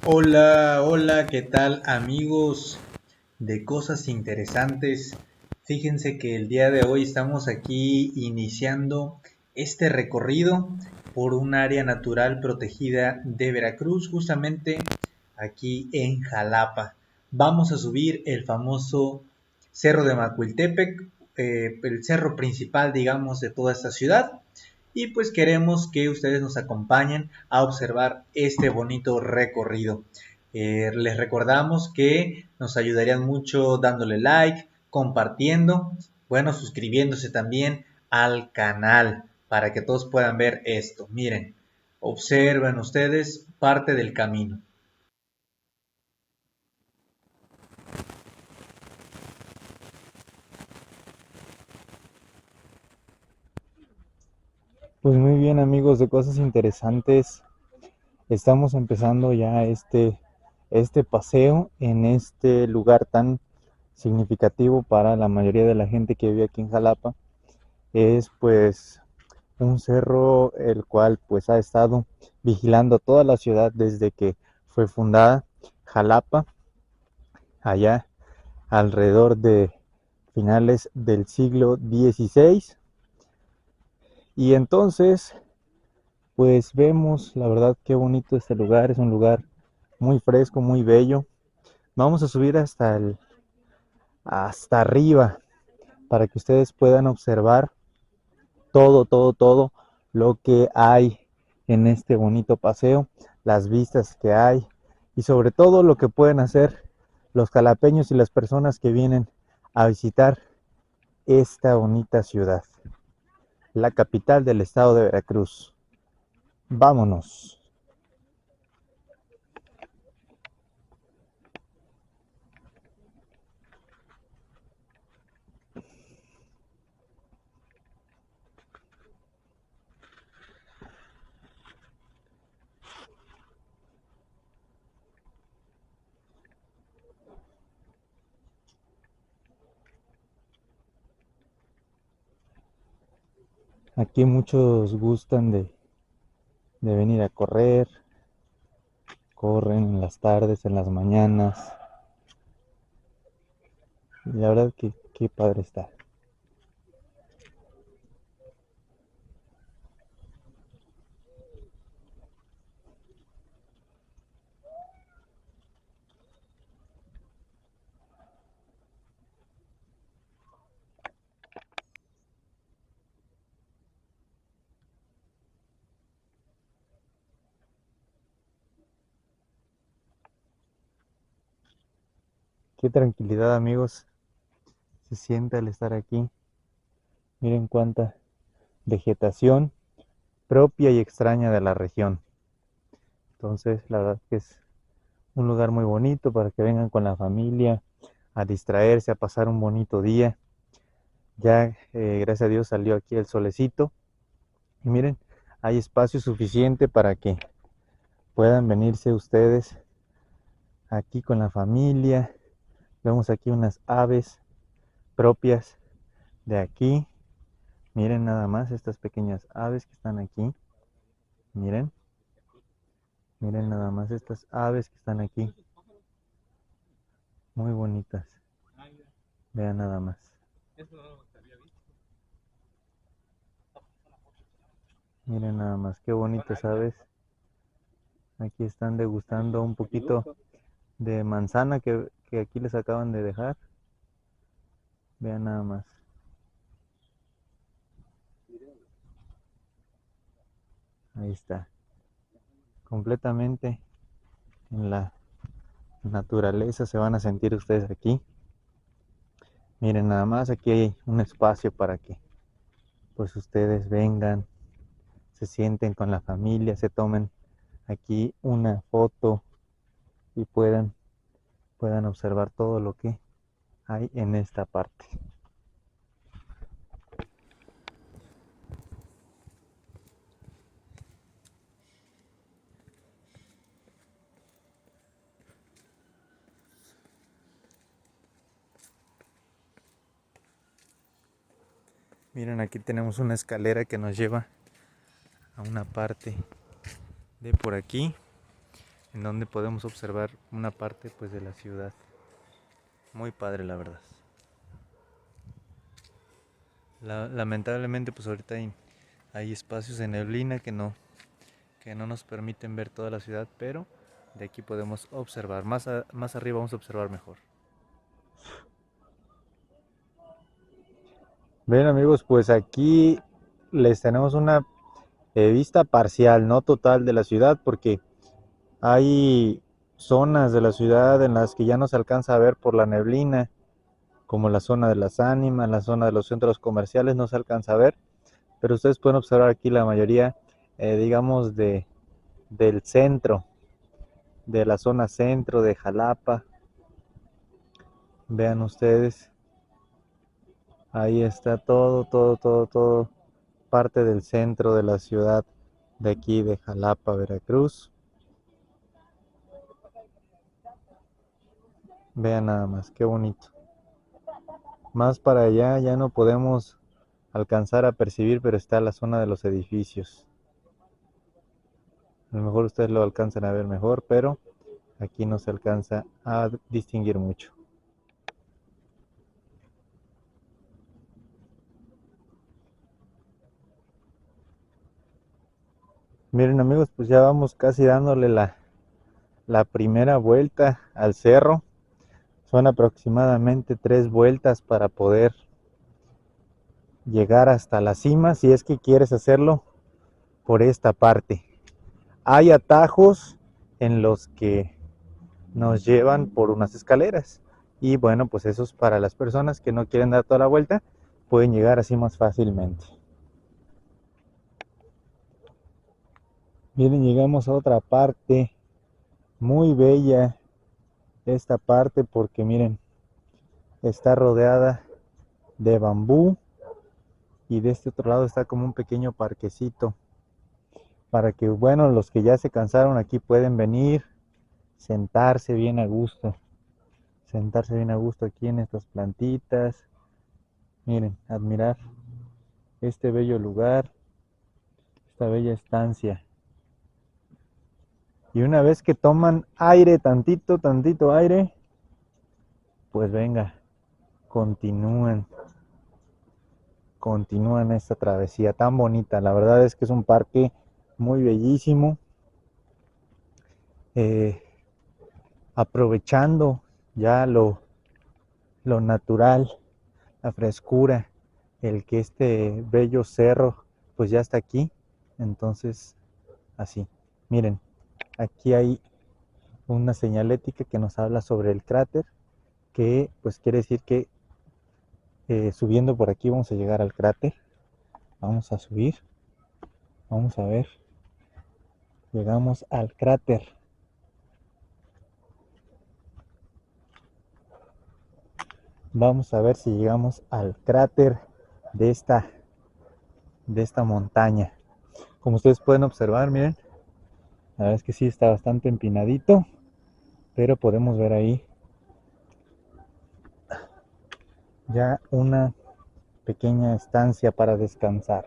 Hola, hola, ¿qué tal amigos de Cosas Interesantes? Fíjense que el día de hoy estamos aquí iniciando este recorrido por un área natural protegida de Veracruz, justamente aquí en Jalapa. Vamos a subir el famoso Cerro de Macuiltepec, el cerro principal, digamos, de toda esta ciudad. Y pues queremos que ustedes nos acompañen a observar este bonito recorrido. Les recordamos que nos ayudarían mucho dándole like, compartiendo, bueno, suscribiéndose también al canal para que todos puedan ver esto. Miren, observen ustedes parte del camino. Pues muy bien amigos de Cosas Interesantes, estamos empezando ya este paseo en este lugar tan significativo para la mayoría de la gente que vive aquí en Jalapa. Es pues un cerro el cual pues ha estado vigilando toda la ciudad desde que fue fundada Jalapa, allá alrededor de finales del siglo XVI. Y entonces pues vemos, la verdad, qué bonito este lugar. Es un lugar muy fresco, muy bello. Vamos a subir hasta arriba para que ustedes puedan observar todo lo que hay en este bonito paseo, las vistas que hay y sobre todo lo que pueden hacer los jalapeños y las personas que vienen a visitar esta bonita ciudad, la capital del estado de Veracruz. Vámonos. Aquí muchos gustan de venir a correr, corren en las tardes, en las mañanas, y la verdad que qué padre está. Qué tranquilidad amigos se siente al estar aquí. Miren cuánta vegetación propia y extraña de la región. Entonces la verdad que es un lugar muy bonito para que vengan con la familia a distraerse, a pasar un bonito día. Ya gracias a Dios salió aquí el solecito y miren, hay espacio suficiente para que puedan venirse ustedes aquí con la familia. Vemos aquí unas aves propias de aquí. Miren nada más estas pequeñas aves que están aquí. Miren, miren nada más estas aves que están aquí. Muy bonitas. Vean nada más. Miren nada más, qué bonitas aves. Aquí están degustando un poquito de manzana que aquí les acaban de dejar. Vean nada más. Ahí está. Completamente en la naturaleza se van a sentir ustedes aquí. Miren nada más, aquí hay un espacio para que pues ustedes vengan, se sienten con la familia, se tomen aquí una foto y puedan observar todo lo que hay en esta parte. Miren, aquí tenemos una escalera que nos lleva a una parte de por aquí. en donde podemos observar una parte pues de la ciudad. Muy padre, la verdad. Lamentablemente pues ahorita hay espacios de neblina que no nos permiten ver toda la ciudad, pero de aquí podemos observar. Más arriba vamos a observar mejor. Bien amigos, pues aquí les tenemos una vista parcial, no total de la ciudad, porque hay zonas de la ciudad en las que ya no se alcanza a ver por la neblina, como la zona de las ánimas, la zona de los centros comerciales no se alcanza a ver, pero ustedes pueden observar aquí la mayoría, digamos, del centro, de la zona centro de Jalapa. Vean ustedes, ahí está todo parte del centro de la ciudad de aquí de Jalapa, Veracruz. Vean nada más, qué bonito. Más para allá ya no podemos alcanzar a percibir, pero está la zona de los edificios. A lo mejor ustedes lo alcanzan a ver mejor, pero aquí no se alcanza a distinguir mucho. Miren amigos, pues ya vamos casi dándole la primera vuelta al cerro. Son aproximadamente 3 vueltas para poder llegar hasta la cima, si es que quieres hacerlo por esta parte. Hay atajos en los que nos llevan por unas escaleras, y bueno, pues eso es para las personas que no quieren dar toda la vuelta, pueden llegar así más fácilmente. Miren, llegamos a otra parte muy bella, esta parte, porque miren, está rodeada de bambú, y de este otro lado está como un pequeño parquecito para que, bueno, los que ya se cansaron aquí pueden venir, sentarse bien a gusto, aquí en estas plantitas. Miren, admirar este bello lugar, esta bella estancia. Y una vez que toman aire, tantito aire, pues venga, continúan esta travesía tan bonita. La verdad es que es un parque muy bellísimo, aprovechando ya lo natural, la frescura, el que este bello cerro pues ya está aquí. Entonces, así, miren, aquí hay una señalética que nos habla sobre el cráter, que pues quiere decir que subiendo por aquí vamos a llegar al cráter. Vamos a subir, vamos a ver, llegamos al cráter. Vamos a ver si llegamos al cráter de esta montaña. Como ustedes pueden observar, miren, la verdad es que sí está bastante empinadito, pero podemos ver ahí ya una pequeña estancia para descansar.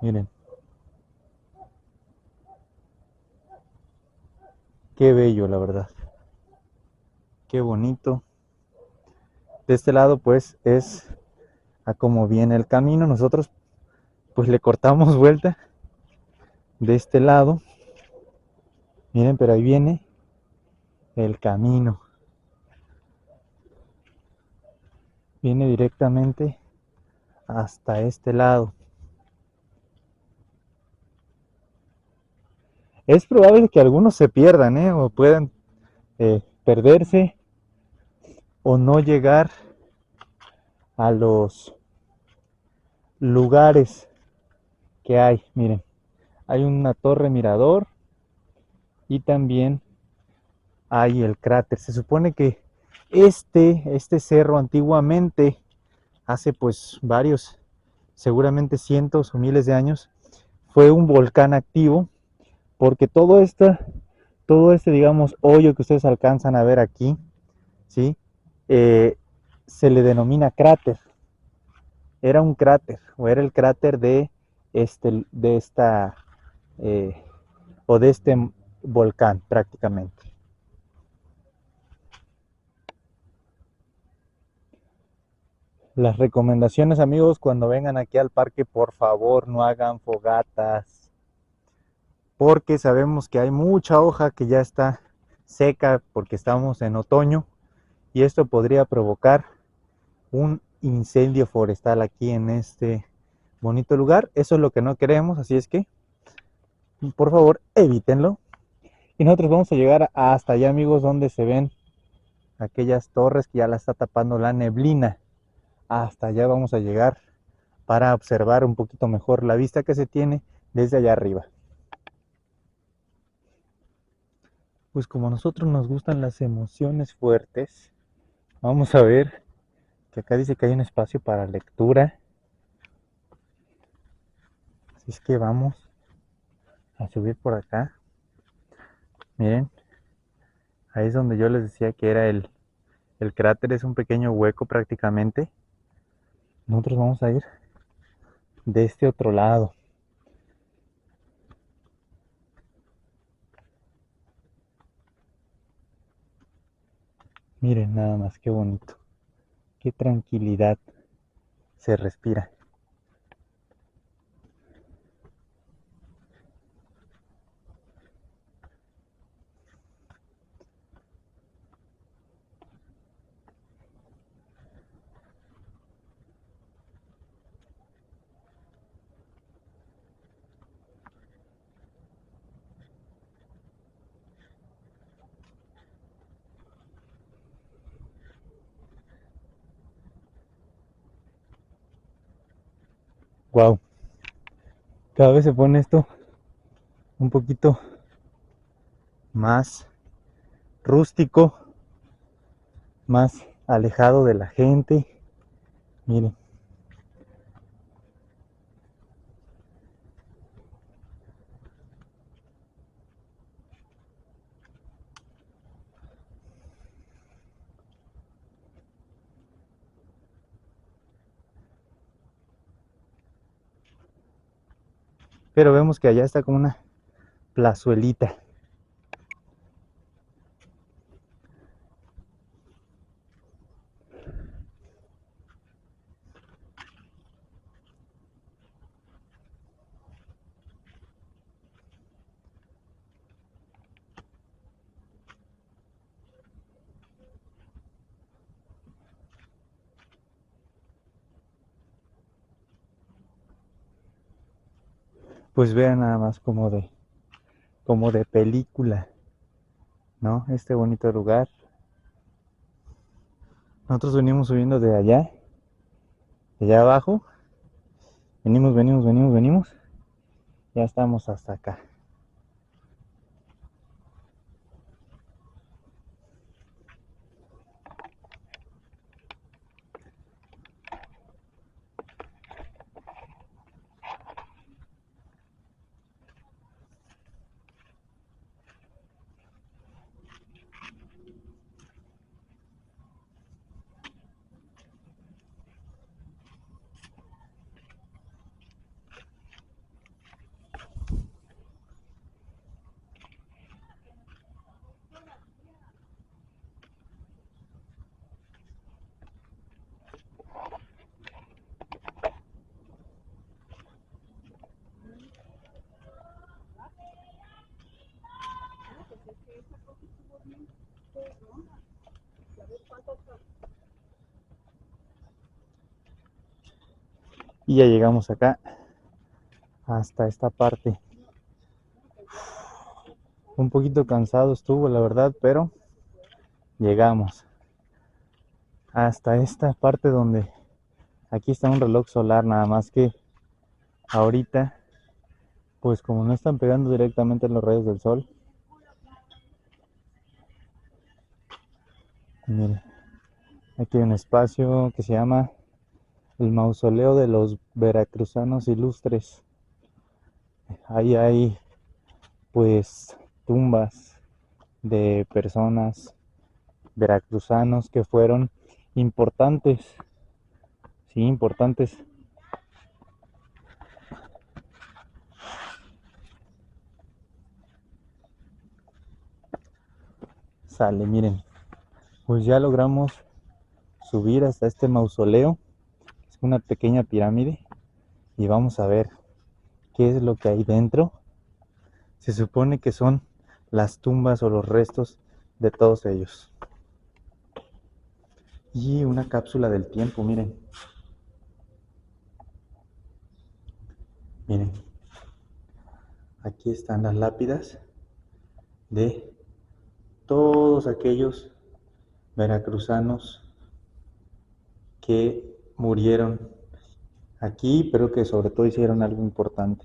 Miren, qué bello, la verdad, qué bonito. De este lado pues es a como viene el camino. Nosotros pues le cortamos vuelta de este lado. Miren, pero ahí viene el camino. Viene directamente hasta este lado. Es probable que algunos se pierdan, o puedan perderse o no llegar a los lugares que hay. Miren, hay una torre mirador y también hay el cráter. Se supone que este cerro antiguamente, hace pues varios, seguramente cientos o miles de años, fue un volcán activo, porque todo este digamos hoyo que ustedes alcanzan a ver aquí, ¿sí? eh, se le denomina cráter. Era un cráter, o era el cráter de esta, eh, o de este volcán prácticamente. Las recomendaciones, amigos, cuando vengan aquí al parque, por favor no hagan fogatas, porque sabemos que hay mucha hoja que ya está seca porque estamos en otoño y esto podría provocar un incendio forestal aquí en este bonito lugar. Eso es lo que no queremos, así es que por favor evítenlo. Y nosotros vamos a llegar hasta allá, amigos, donde se ven aquellas torres que ya la está tapando la neblina. Hasta allá vamos a llegar para observar un poquito mejor la vista que se tiene desde allá arriba. Pues como a nosotros nos gustan las emociones fuertes, vamos a ver que acá dice que hay un espacio para lectura. Así es que vamos a subir por acá. Miren, ahí es donde yo les decía que era el cráter, es un pequeño hueco prácticamente. Nosotros vamos a ir de este otro lado. Miren nada más, qué bonito, qué tranquilidad se respira. Wow, cada vez se pone esto un poquito más rústico, más alejado de la gente. Miren, pero vemos que allá está como una plazuelita. Pues vean nada más como de película, ¿no? Este bonito lugar. Nosotros venimos subiendo de allá abajo. Venimos. Ya estamos hasta acá. Y ya llegamos acá hasta esta parte. Un poquito cansado estuvo, la verdad, pero llegamos hasta esta parte donde aquí está un reloj solar, nada más que ahorita, pues como no están pegando directamente los rayos del sol, miren, aquí hay un espacio que se llama el Mausoleo de los Veracruzanos Ilustres. Ahí hay pues tumbas de personas veracruzanos que fueron importantes, sí, importantes. Sale, miren, pues ya logramos subir hasta este mausoleo, es una pequeña pirámide, y vamos a ver qué es lo que hay dentro. Se supone que son las tumbas o los restos de todos ellos. Y una cápsula del tiempo, miren. Miren, aquí están las lápidas de todos aquellos veracruzanos que murieron aquí, pero que sobre todo hicieron algo importante.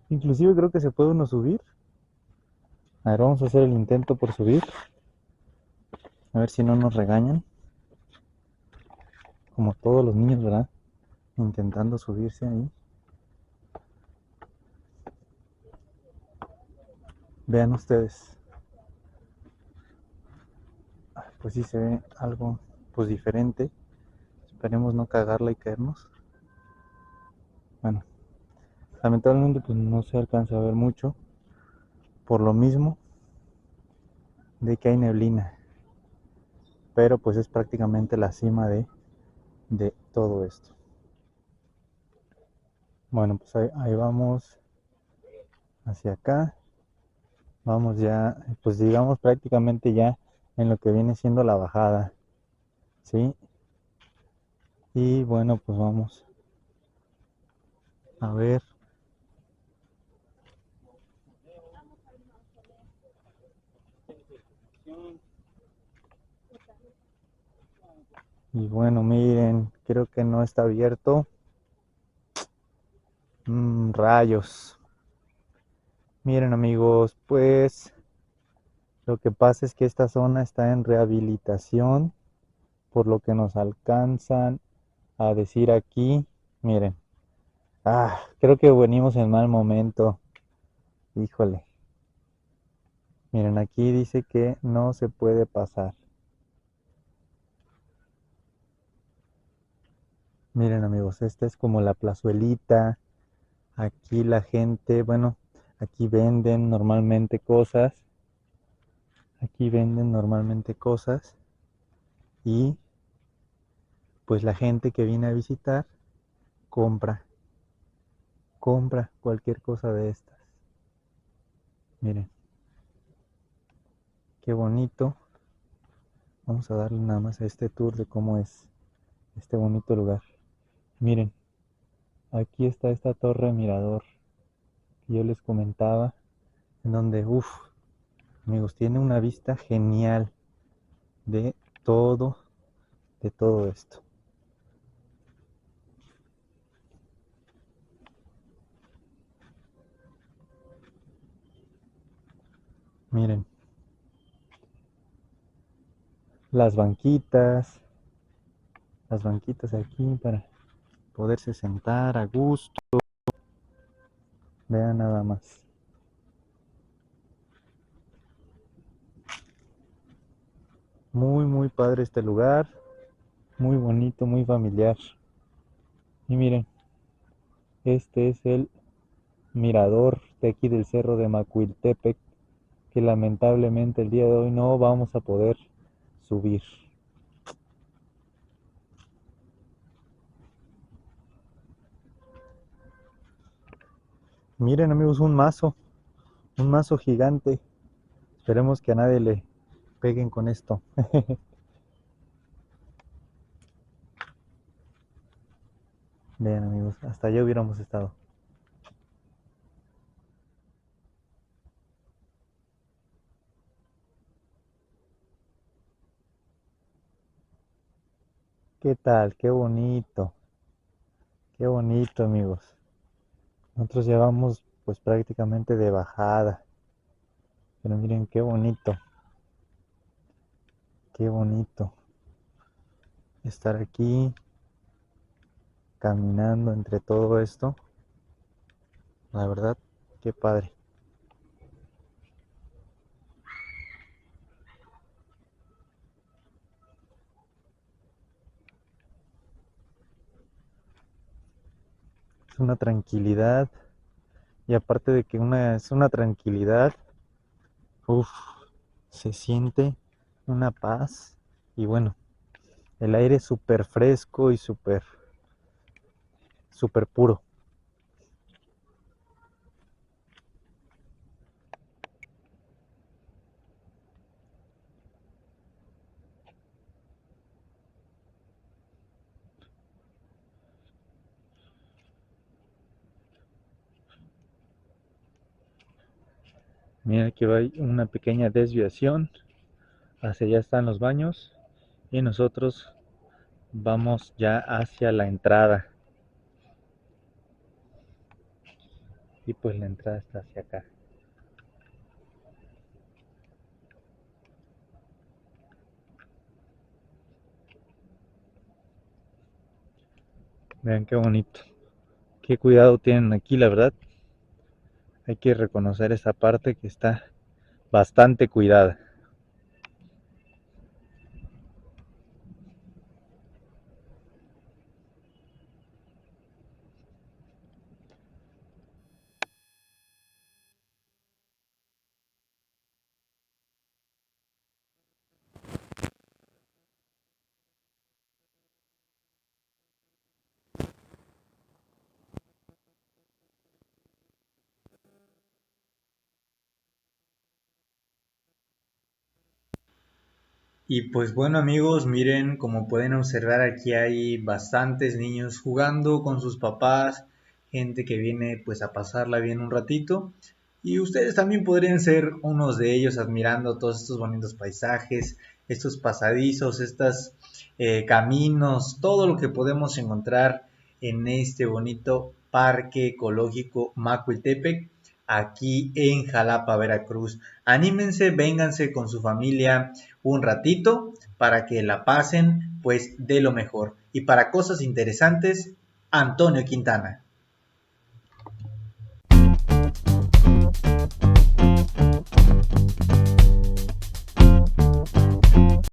Inclusive creo que se puede uno subir. A ver, vamos a hacer el intento por subir. A ver si no nos regañan. Como todos los niños, ¿verdad? Intentando subirse ahí. Vean ustedes. Pues sí se ve algo pues diferente. Esperemos no cagarla y caernos. Bueno, lamentablemente pues no se alcanza a ver mucho. Por lo mismo de que hay neblina. Pero pues es prácticamente la cima de todo esto. Bueno, pues ahí vamos hacia acá. Vamos ya, pues digamos prácticamente ya en lo que viene siendo la bajada, ¿sí? Y bueno, pues vamos a ver. Y bueno, miren, creo que no está abierto. Rayos. Miren amigos, pues lo que pasa es que esta zona está en rehabilitación, por lo que nos alcanzan a decir aquí. Miren, creo que venimos en mal momento. Híjole. Miren, aquí dice que no se puede pasar. Miren amigos, esta es como la plazuelita. Aquí la gente, bueno, aquí venden normalmente cosas. Aquí venden normalmente cosas. Y pues la gente que viene a visitar compra. Compra cualquier cosa de estas. Miren, qué bonito. Vamos a darle nada más a este tour de cómo es este bonito lugar. Miren, aquí está esta torre mirador que yo les comentaba, en donde, amigos, tiene una vista genial de todo, de todo esto. Miren, las banquitas aquí para poderse sentar a gusto. Vean nada más. Muy, muy padre este lugar. Muy bonito, muy familiar. Y miren, este es el mirador de aquí del cerro de Macuiltepec, que lamentablemente el día de hoy no vamos a poder subir. Miren amigos, un mazo gigante. Esperemos que a nadie le peguen con esto. Vean amigos, hasta allá hubiéramos estado. ¿Qué tal? Qué bonito amigos. Nosotros llevamos pues prácticamente de bajada. Pero miren qué bonito. Qué bonito estar aquí caminando entre todo esto. La verdad, qué padre. Es una tranquilidad. Y aparte de que es una tranquilidad, uff, se siente una paz. Y bueno, el aire es súper fresco y súper puro. Mira que hay una pequeña desviación. Hacia allá están los baños. Y nosotros vamos ya hacia la entrada. Y pues la entrada está hacia acá. Vean qué bonito. Qué cuidado tienen aquí, la verdad. Hay que reconocer esa parte que está bastante cuidada. Y pues bueno amigos, miren, como pueden observar aquí hay bastantes niños jugando con sus papás, gente que viene pues a pasarla bien un ratito. Y ustedes también podrían ser unos de ellos admirando todos estos bonitos paisajes, estos pasadizos, estos caminos, todo lo que podemos encontrar en este bonito parque ecológico Macuiltepec, aquí en Jalapa, Veracruz. Anímense, vénganse con su familia un ratito para que la pasen pues de lo mejor. Y para cosas interesantes, Antonio Quintana.